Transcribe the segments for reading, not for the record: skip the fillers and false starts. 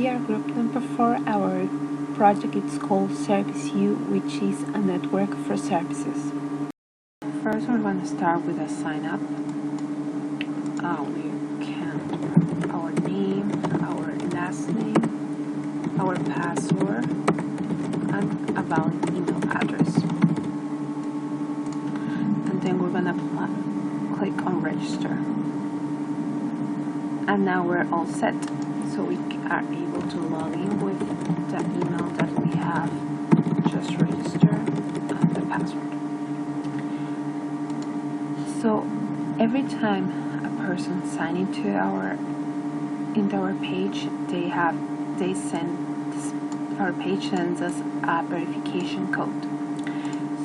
We are group number 4. Our project is called ServiceU, which is a network for services. First, we're going to start with a sign up. We can put our name, our last name, our password, and a valid email address. And then we're going to click on register. And now we're all set. So we are able to log in with the email that we have just registered and the password. So every time a person signs into our page, our page sends us a verification code.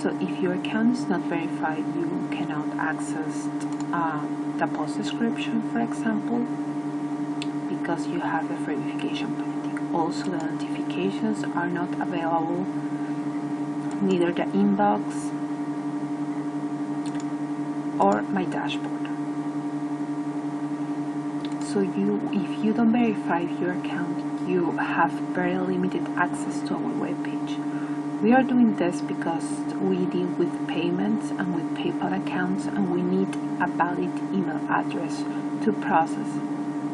So if your account is not verified, you cannot access the post description, for example, because you have the verification pending. Also, the notifications are not available, neither the inbox or my dashboard. So if you don't verify your account, you have very limited access to our webpage. We are doing this because we deal with payments and with PayPal accounts, and we need a valid email address to process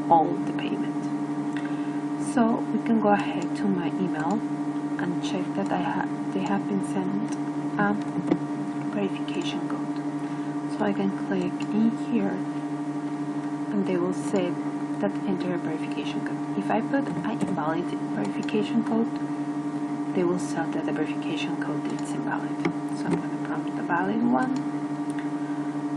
all the payment. So we can go ahead to my email and check that they have been sent a verification code. So I can click in here and they will say that enter a verification code. If I put an invalid verification code, they will say that the verification code is invalid. So I'm going to prompt the valid one,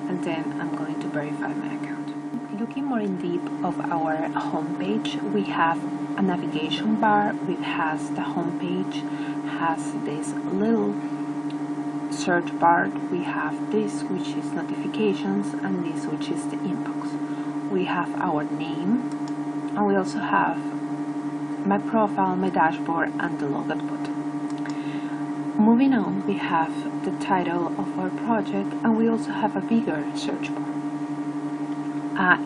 and then I'm going to verify my account. Looking more in depth of our homepage, we have a navigation bar which has the homepage, has this little search bar. We have this, which is notifications, and this, which is the inbox. We have our name, and we also have my profile, my dashboard, and the logout button. Moving on, we have the title of our project, and we also have a bigger search bar.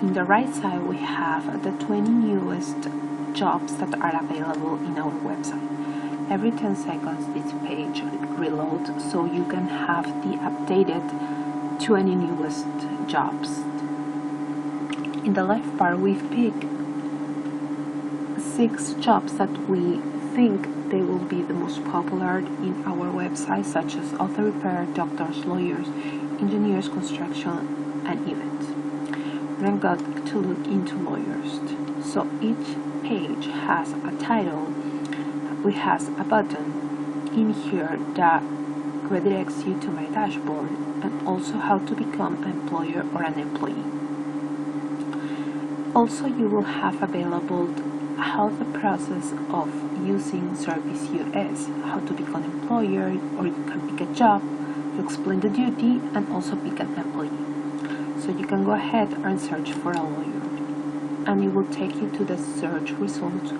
In the right side, we have the 20 newest jobs that are available in our website. Every 10 seconds, this page reloads, so you can have the updated 20 newest jobs. In the left bar, we've picked 6 jobs that we think they will be the most popular in our website, such as auto repair, doctors, lawyers, engineers, construction, and events. We're going to look into lawyers. So each page has a title, we has a button in here that redirects you to my dashboard, and also how to become an employer or an employee. Also, you will have available how the process of using ServiceU is, how to become an employer, or you can pick a job, you explain the duty, and also pick an employee. So you can go ahead and search for a lawyer, and it will take you to the search results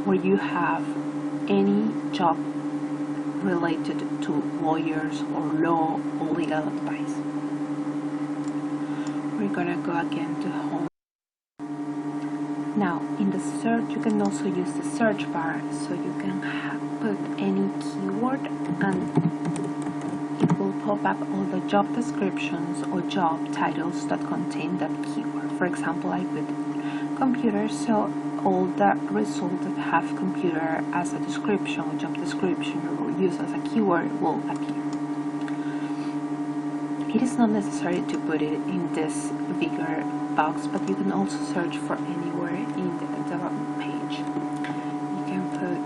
where you have any job related to lawyers or law or legal advice. We're gonna go again to home. Now in the search, you can also use the search bar, so you can put any keyword and it will pop up all the job descriptions or job titles that contain that keyword. For example, I put computer, so all the results that have computer as a description or job description or used as a keyword will appear. It is not necessary to put it in this bigger box, but you can also search for anywhere in the page. You can put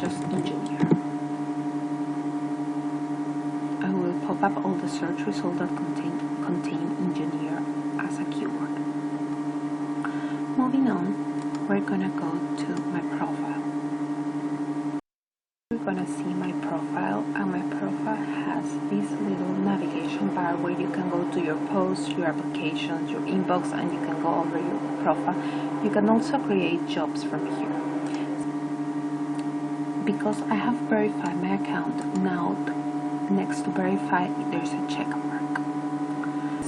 just engineer. I will pop up all the search results that contain engineer as a keyword. Moving on, we're gonna go to my profile. We're gonna see my profile, and my profile has this little navigation bar where you can go to your posts, your applications, your inbox, and you can go over your profile. You can also create jobs from here. Because I have verified my account, now next to verify there's a check mark.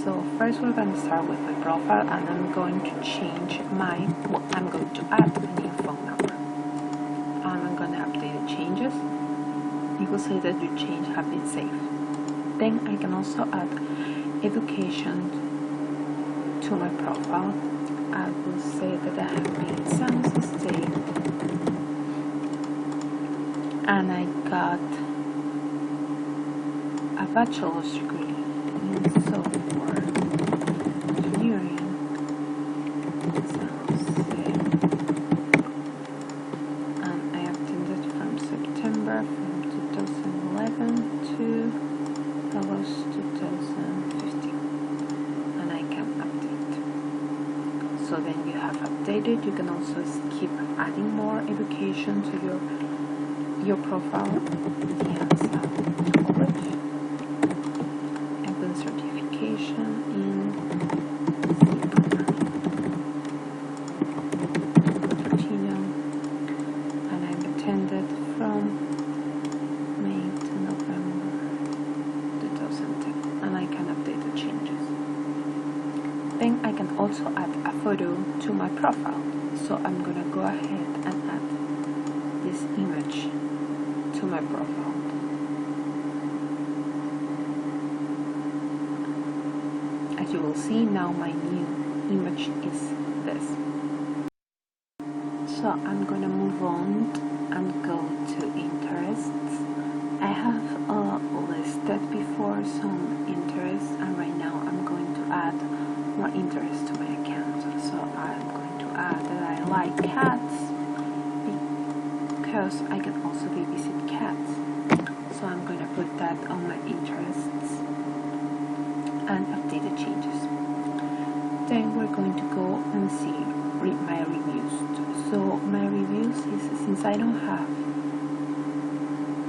So first we're going to start with my profile, and I'm going to change I'm going to add a new phone number. And I'm going to update the changes. It will say that your change have been saved. Then I can also add education to my profile. I will say that I have been San Jose State and I got a bachelor's degree in software engineering in San Jose, and I attended from September from 2011 to August 2015, and I can update. So then you have updated. You can also keep adding more education to your profile. Yes, college, and certification in Virginia, and I've attended from May to November 2010, and I can update the changes. Then I can also add a photo to my profile. So I'm gonna go ahead and add this image to my profile. As you will see now, my new image is this. So I'm gonna move on and go to interests. I have listed before some interests, and right now I'm going to add more interest to my account. So I'm going to add that I like cats because I can also babysit cats. So I'm going to put that on my interests and update the changes. Then we're going to go and read my reviews. So my reviews is, since I don't have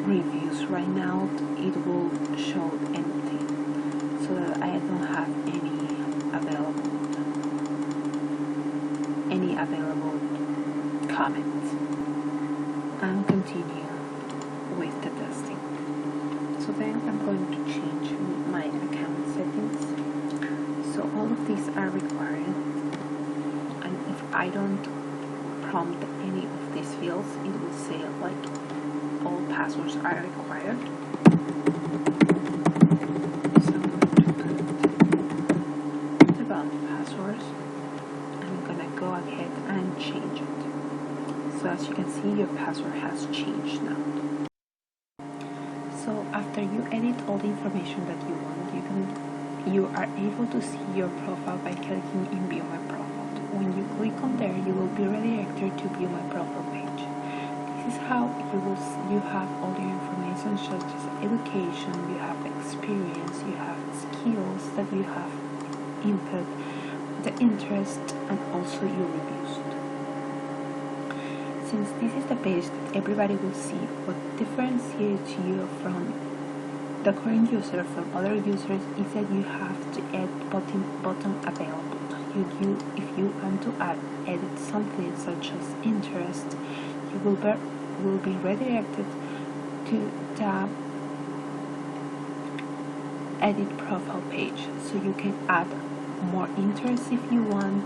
reviews right now, it will show empty, so that I don't have any available comments, and continue with the testing. So then I'm going to change my account settings. So all of these are required, and if I don't prompt any of these fields, it will say like all passwords are required. So I'm going to put the valid passwords. I'm gonna go ahead and change it. So as you can see, your password has changed now. So after you edit all the information that you want, you are able to see your profile by clicking in View My Profile. When you click on there, you will be redirected to View My Profile page. This is how you have all your information, such as education, you have experience, you have skills that you have input, the interest, and also your reviews. Since this is the page that everybody will see, what differentiates you from the current user from other users is that you have to add button available. If you want to edit something such as interest, you will be redirected to the edit profile page, so you can add more interest if you want,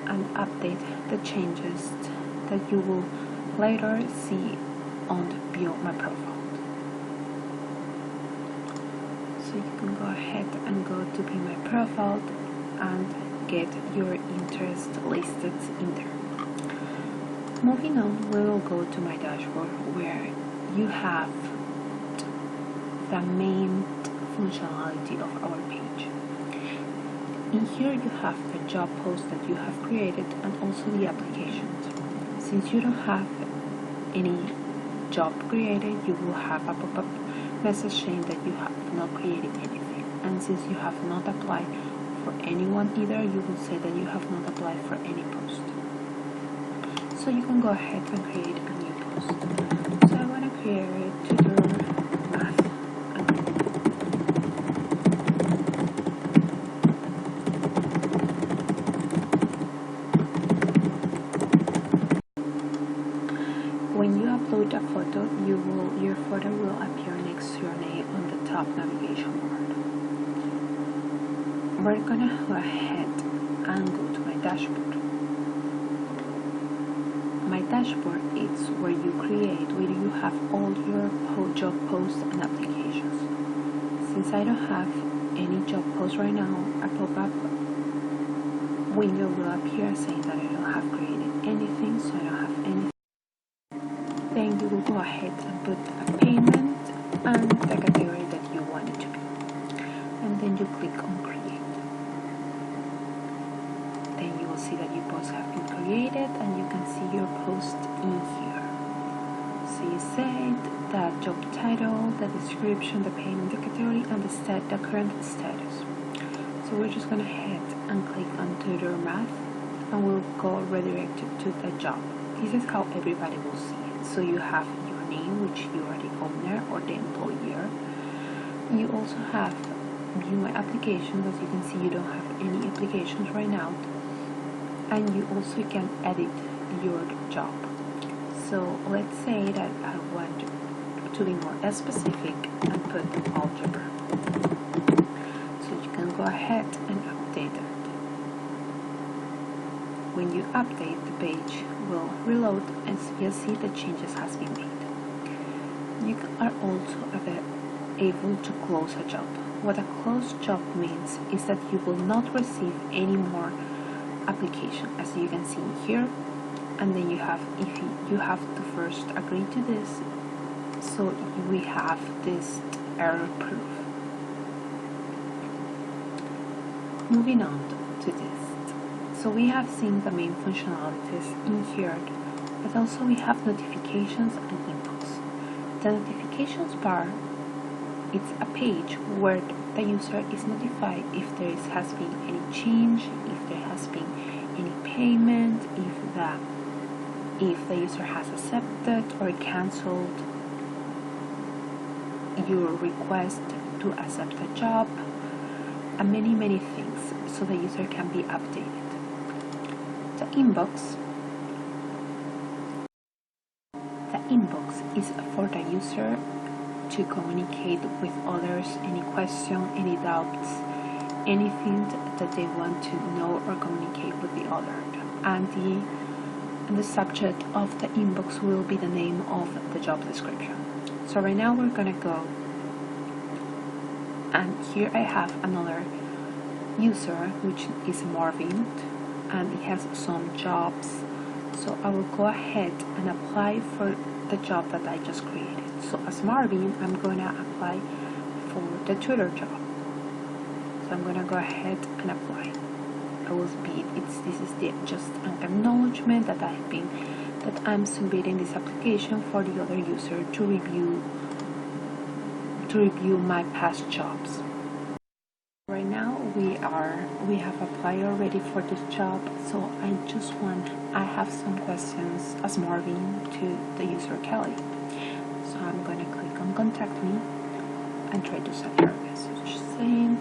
and update the changes that you will later see on the View My Profile. So you can go ahead and go to View My Profile and get your interest listed in there. Moving on, we will go to my dashboard, where you have the main functionality of our page. In here you have the job post that you have created, and also the applications. Since you don't have any job created, you will have a pop-up message saying that you have not created anything. And since you have not applied for anyone either, you will say that you have not applied for any post. So you can go ahead and create a new post. So I want to create tutor math. When you upload a photo, your photo will appear next to your name on the we're gonna go ahead and go to my dashboard. My dashboard is where you have all your job posts and applications. Since I don't have any job posts right now, a pop-up window will appear saying that I don't have created anything, so I don't have anything. Then you will go ahead and put a payment and the category that you want it to be. And then you click on create. Then you will see that your posts have been created and you can see your post in here. So you said the job title, the description, the payment, the category, and the current status. So we're just gonna head and click on Tutor Math and we'll go redirected to the job. This is how everybody will see it. So you have your name, which you are the owner or the employer. You also have view my applications. As you can see, you don't have any applications right now. And you also can edit your job. So let's say that I want to be more specific and put algebra. So you can go ahead and update it. When you update, the page will reload and you'll see the changes has been made. You are also able to close a job. What a closed job means is that you will not receive any more application, as you can see here. And then you have to first agree to this, so we have this error proof. Moving on to this, so we have seen the main functionalities in here, but also we have notifications and inputs. The notifications bar, it's a page where the user is notified if there has been any change, if there has been any payment, if the user has accepted or cancelled your request to accept a job, and many things, so the user can be updated. The inbox is for the user to communicate with others, any question, any doubts, anything that they want to know or communicate with the other. And the subject of the inbox will be the name of the job description. So right now we're gonna go, and here I have another user which is Marvin, and he has some jobs. So I will go ahead and apply for the job that I just created. So as Marvin, I'm gonna apply for the tutor job. So I'm gonna go ahead and apply. This is just an acknowledgement that I'm submitting this application for the other user to review my past jobs. Right now we have applied already for this job, so I have some questions as Marvin to the user Kelly. So I'm gonna click on contact me and try to send her a message. Send.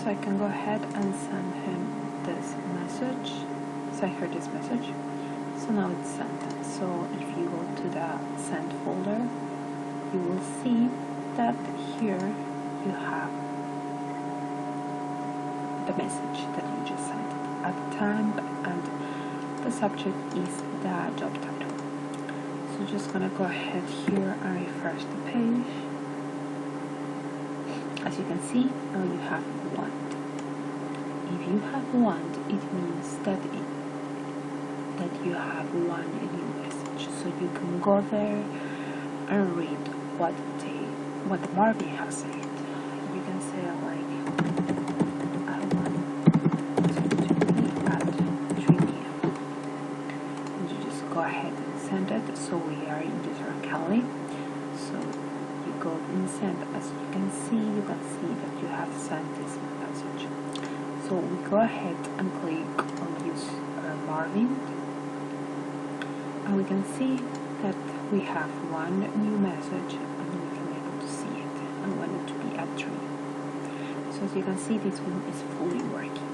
I can go ahead and send him this message. So I heard this message. So now it's sent. So if you go to the sent folder, you will see that here you have the message that you just sent at the time, and the subject is the job title. So just gonna go ahead here and refresh the page. As you can see, now you have want. If you have want, it means that you have one new message. So you can go there and read what the Marvin has said. You can say like, I want to be at 3 p.m. And you just go ahead and send it. So we are in user Kelly. So you go and send. As you can see that you have sent this message. So we go ahead and click on use Marvin, and we can see that we have one new message and we can be able to see it. I want it to be at 3. So as you can see, this one is fully working.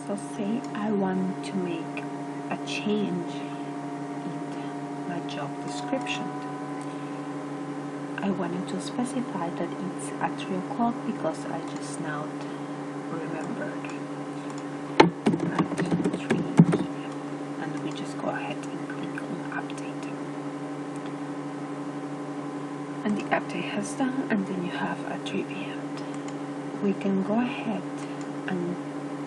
So say I want to make a change in my job description. I wanted to specify that it's at 3 o'clock because I just now remembered at 3 p.m. and we just go ahead and click on update. And the update has done, and then you have at 3 p.m. We can go ahead and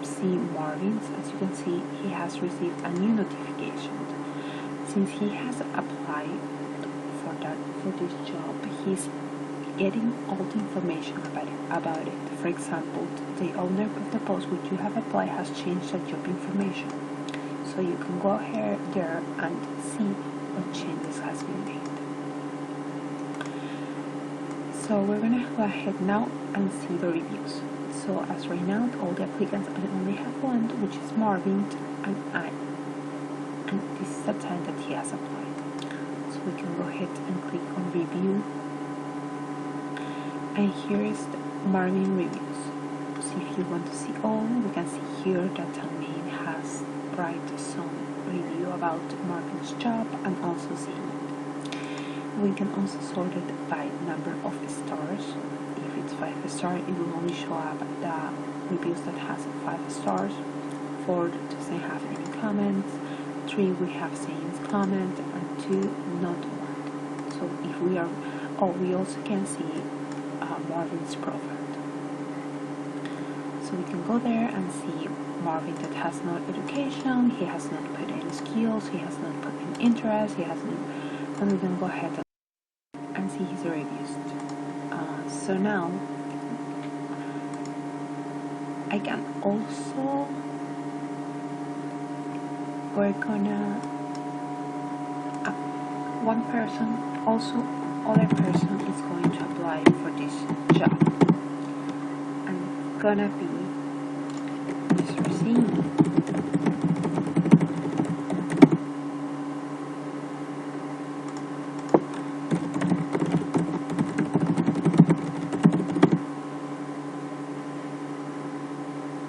see Marvin's. As you can see, he has received a new notification. Since he has applied for this job, he's getting all the information about it. For example, the owner of the post which you have applied has changed the job information. So you can go ahead there and see what changes has been made. So we're gonna go ahead now and see the reviews. So as right now, all the applicants, I only have one, which is Marvin and I. And this is the time that he has applied. So we can go ahead and click on review. And here is the Marvin reviews. So if you want to see all, we can see here that Talmain has write some review about Marvin's job and also see it. We can also sort it by number of stars. If it's 5 stars, it will only show up the reviews that has 5 stars. 4 doesn't have any comments. 3 we have saying comment, and 2 not one. So if we are, we also can see Marvin's profile. So we can go there and see Marvin that has no education, he has not put any skills, he has not put any interest, he has no, and we can go ahead and see his reviews. So now I can also work on one person, also other person is going to apply for this job and gonna be ServiceU.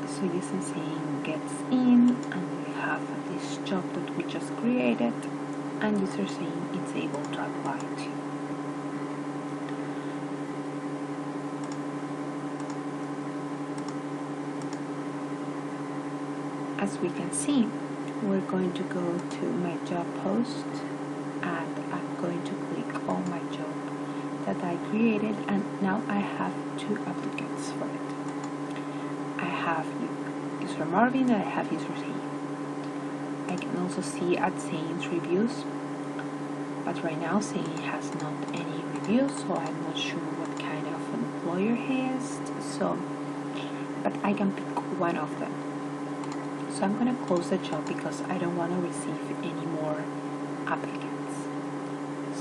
So using saying gets in, and we have this job that we just created, and user saying it's able to apply to. As we can see, we're going to go to my job post, and I'm going to click on my job that I created, and now I have 2 applicants for it. I have user Marvin and I have user Zane. I can also see at Zane's reviews, but right now Zane has not any reviews, so I'm not sure what kind of employer he is. So, but I can pick one of them. So I'm gonna close the job because I don't want to receive any more applicants.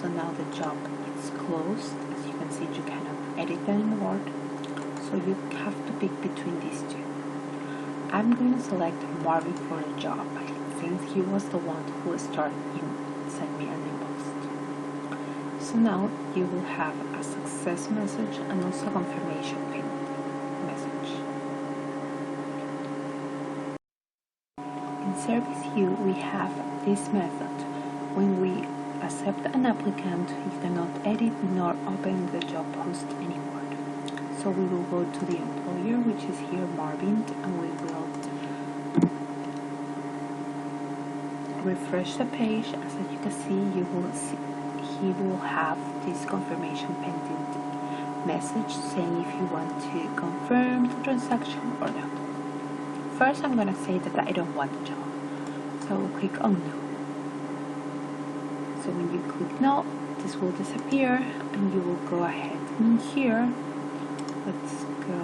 So now the job is closed. As you can see, you cannot edit anymore. So you have to pick between these 2. I'm going to select Marvin for the job since he was the one who started send me an inbox. So now you will have a success message and also confirmation pin message. In ServiceU, we have this method. When we accept an applicant, you cannot edit nor open the job post anymore. So we will go to the employer, which is here Marvin, and we will refresh the page. As you can see, he will have this confirmation pending message saying if you want to confirm the transaction or not. First, I'm gonna say that I don't want the job, so we'll click on no. So when you click no, this will disappear, and you will go ahead in here. Let's go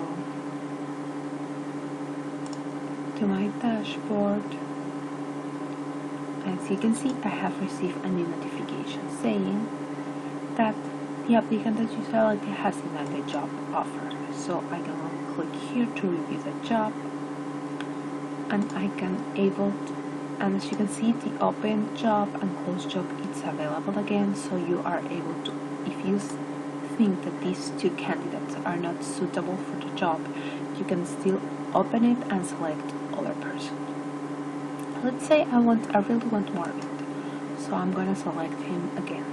to my dashboard. As you can see, I have received a new notification saying that the applicant that you selected has denied the job offer. So I can click here to review the job, and I can able And as you can see, the open job and closed job, it's available again, so you are able to, if you think that these two candidates are not suitable for the job, you can still open it and select other person. Let's say I really want Marvin, so I'm gonna select him again.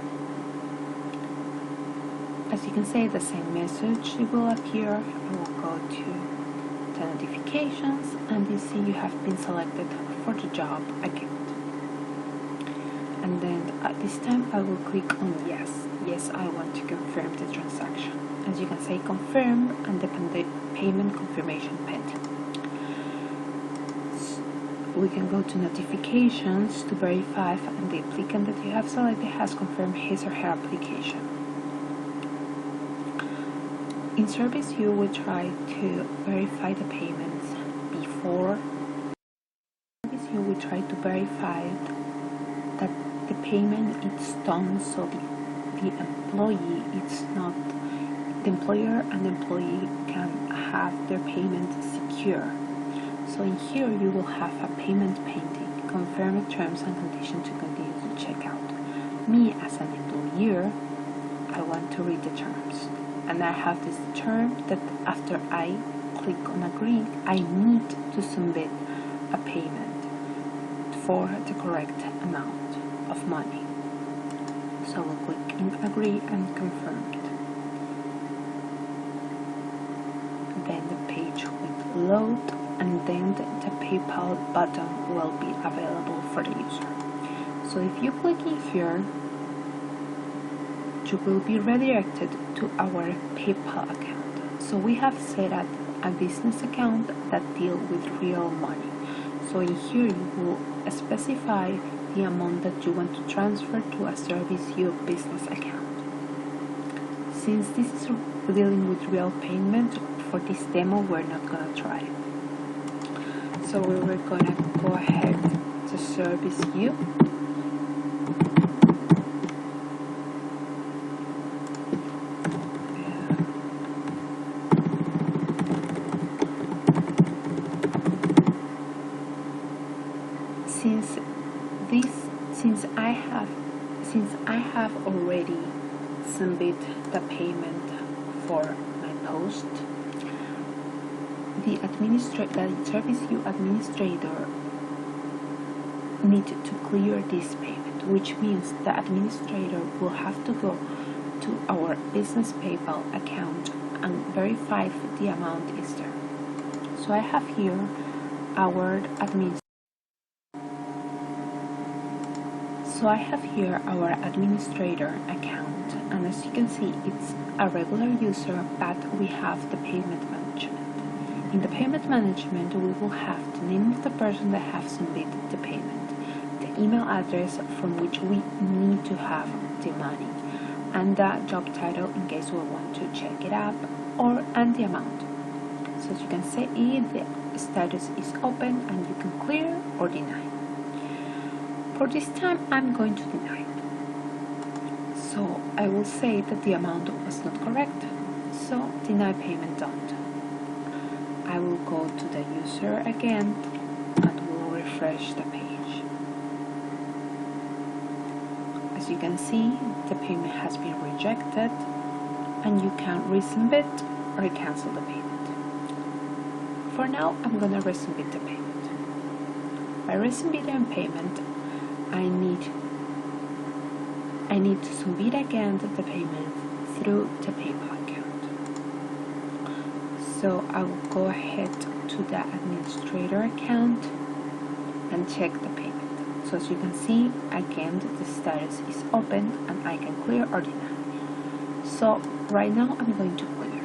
As you can see, the same message will appear. I will go to the notifications, and you see you have been selected for the job account. And then at this time I will click on yes, I want to confirm the transaction. As you can say, confirm, and the payment confirmation pending. So we can go to notifications to verify and the applicant that you have selected has confirmed his or her application. In ServiceU, we try to verify the payments before. We try to verify that the payment is done, so the employee, it's not the employer and the employee can have their payment secure. So in here you will have a payment pending, confirm the terms and conditions to continue to check out. Me as an employer, I want to read the terms, and I have this term that after I click on agree, I need to submit a payment for the correct amount of money. So we'll click in agree and confirm it. Then the page will load, and then the PayPal button will be available for the user. So if you click in here, you will be redirected to our PayPal account. So we have set up a business account that deals with real money. So in here you will specify the amount that you want to transfer to a ServiceU business account. Since this is dealing with real payment, for this demo we're not gonna try it. So we were gonna go ahead to ServiceU. Since I have already submitted the payment for my post, the ServiceU administrator need to clear this payment, which means the administrator will have to go to our business PayPal account and verify if the amount is there. So I have here our administrator account, and as you can see, it's a regular user, but we have the payment management. In the payment management, we will have the name of the person that have submitted the payment, the email address from which we need to have the money, and the job title in case we want to check it up, and the amount. So as you can see, the status is open and you can clear or deny. For this time, I'm going to deny. So I will say that the amount was not correct, so deny payment done. I will go to the user again and will refresh the page. As you can see, the payment has been rejected, and you can resubmit or cancel the payment. For now, I'm gonna resubmit the payment. By resubmitting payment, I need to submit again the payment through the PayPal account. So I will go ahead to the administrator account and check the payment. So as you can see, again the status is open and I can clear or deny. So right now I'm going to clear,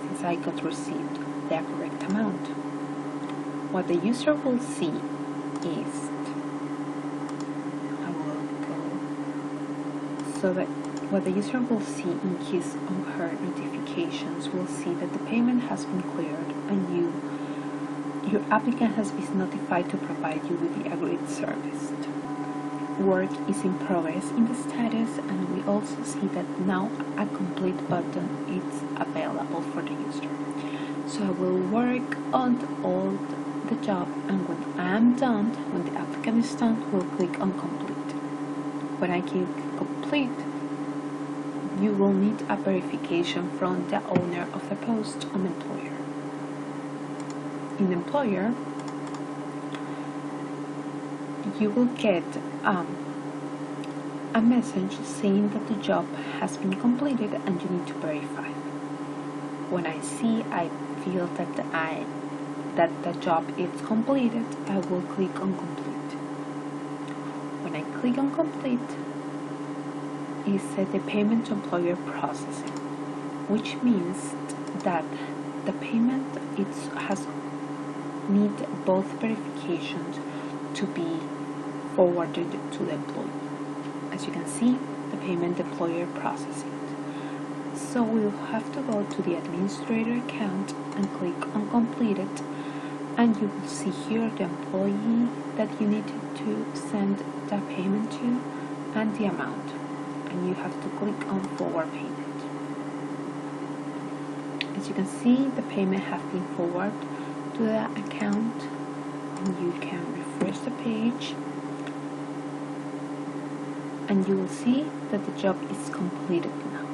since I got received the correct amount. What the user will see is, what the user will see in his or her notifications will see that the payment has been cleared and your applicant has been notified to provide you with the agreed service. Work is in progress in the status, and we also see that now a complete button is available for the user. So I will work on all the job, and when I am done, when the applicant is done, we'll click on complete. When I click complete, you will need a verification from the owner of the post on employer. In employer, you will get a message saying that the job has been completed and you need to verify. When I feel that the job is completed, I will click on complete. When I click on complete, it says the payment to employer processing, which means that the payment has need both verifications to be forwarded to the employee. As you can see, the payment employer processing. So we'll have to go to the administrator account and click on completed, and you will see here the employee that you need to send the payment to and the amount, and you have to click on forward payment. As you can see, the payment has been forwarded to the account, and you can refresh the page and you will see that the job is completed now.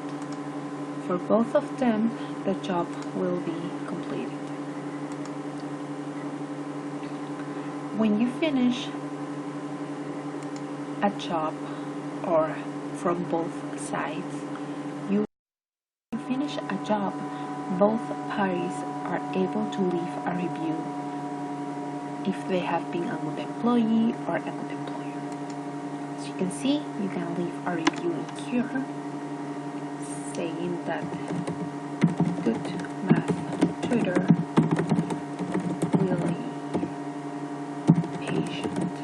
For both of them, the job will be completed. When you finish a job, or from both sides, you finish a job, both parties are able to leave a review if they have been a good employee or a good employer. As you can see, you can leave a review in here saying that good math tutor, really patient,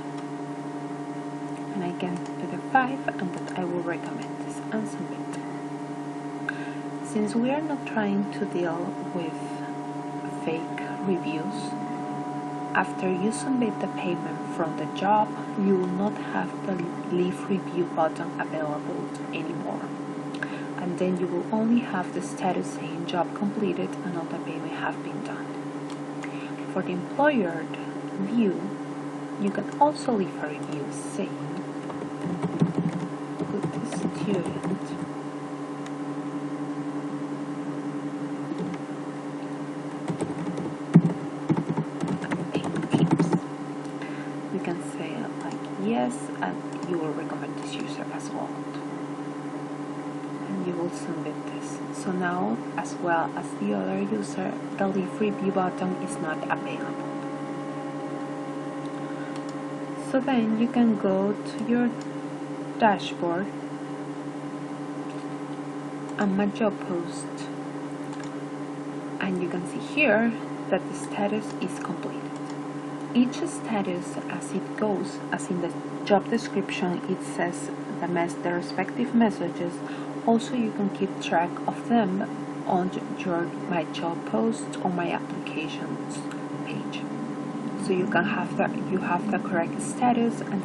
and I can put a 5 and that I will recommend this and submit. Since we are not trying to deal with fake reviews, after you submit the payment from the job, you will not have the leave review button available anymore, and then you will only have the status saying job completed and all the payment have been done. For the employer view, you can also leave a review saying good student, can say like yes, and you will recommend this user as well, and you will submit this. So now, as well as the other user, the leave review button is not available. So then you can go to your dashboard and my job post, and you can see here that the status is completed. Each status as it goes, as in the job description it says the respective messages, also you can keep track of them on your my job post or my applications page. So you can have the correct status and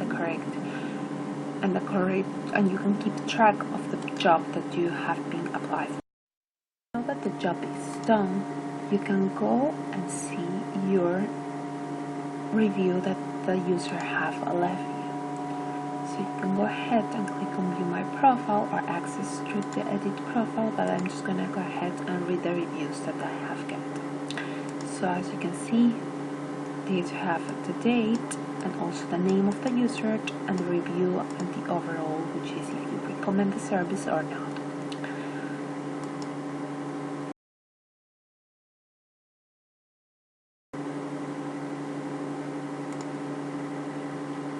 and you can keep track of the job that you have been applied for. Now that the job is done, you can go and see your review that the user have left you. So you can go ahead and click on view my profile or access through the edit profile, but I'm just gonna go ahead and read the reviews that I have got. So as you can see, these have the date and also the name of the user and the review and the overall, which is if you recommend the service or not.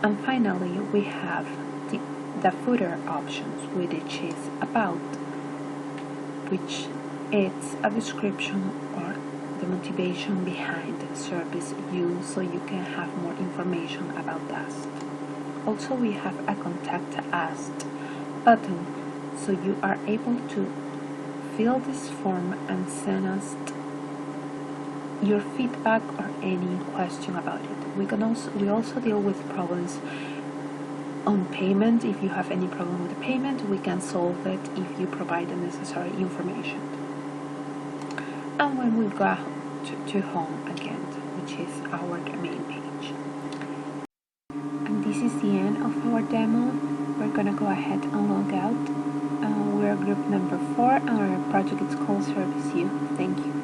And finally, we have the footer options, which is about, which is a description or the motivation behind ServiceU, so you can have more information about us. Also, we have a contact us button, so you are able to fill this form and send us your feedback or any question about it. We also deal with problems on payment. If you have any problem with the payment, we can solve it if you provide the necessary information. And when we go to home again, which is our main page, the end of our demo. We're gonna go ahead and log out. We're group number 4 and our project is called ServiceU. Thank you.